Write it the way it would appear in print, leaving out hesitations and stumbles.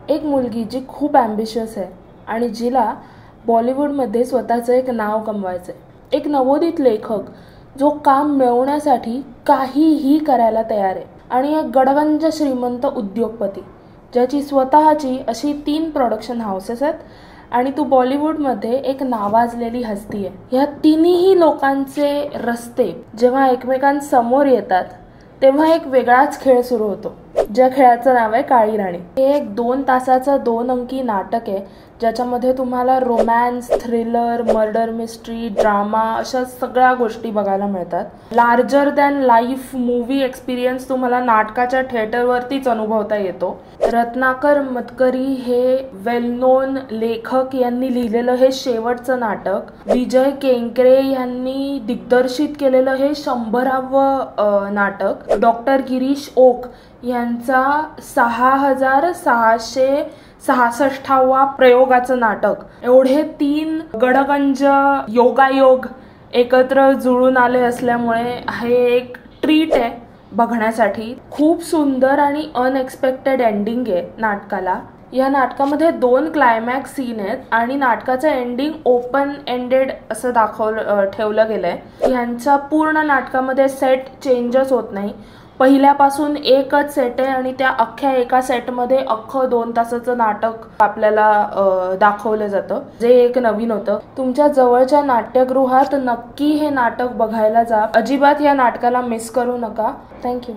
एक मुलगी जी खूप ॲम्बिशियस आहे आणि जिला बॉलिवूडमध्ये स्वतःचं एक नाव कमवायचं आहे. एक नवोदित लेखक जो काम मिळवण्यासाठी काहीही करायला तयार आहे. आणि एक गडगंज श्रीमंत उद्योगपती ज्याची स्वतःची अशी 3 प्रोडक्शन हाऊसेस आहेत आणि तू बॉलिवूडमध्ये एक नावाजलेली हस्ती आहे. ह्या तिन्ही लोकांचे रस्ते जेव्हा एकमेकांसमोर येतात तेव्हा एक वेगळाच खेळ सुरू होतो, ज्या खेळाचं नाव आहे काळी राणी. हे एक 2 तासाचं 2 अंकी नाटक आहे ज्याच्यामध्ये तुम्हाला romance, thriller, murder mystery, drama अशा सगळ्या गोष्टी बघायला मिळतात. Larger than life movie experience तुम्हाला नाटकाच्या थिएटरवरतीच अनुभवता येतो. रत्नाकर मतकरी हे वेल नोन लेखक यांनी लिहिलेलं हे शेवटचं नाटक. विजय केंकरे यांनी दिग्दर्शित केलेलं हे 100वे नाटक. डॉक्टर गिरीश ओक यांचा 6666वा प्रयोगाचं नाटक. एवढे 3 गडगंज योगायोग एकत्र जुळून आले असल्यामुळे हे एक ट्रीट आहे बघण्यासाठी. खूप सुंदर आणि अनएक्सपेक्टेड एंडिंग आहे नाटकाला. या नाटकामध्ये 2 क्लायमॅक्स सीन आहेत आणि नाटकाचं एंडिंग ओपन एंडेड असं ठेवलं गेलंय. ह्यांच्या पूर्ण नाटकामध्ये सेट चेंजच होत नाही. पहिल्यापासून एकच सेट आहे आणि त्या अख्ख्या एका सेटमध्ये अख्खं 2 तासाचं नाटक आपल्याला दाखवलं जातं, जे एक नवीन होतं. तुमच्या जवळच्या नाट्यगृहात नक्की हे नाटक बघायला जा. अजिबात या नाटकाला मिस करू नका. थँक्यू.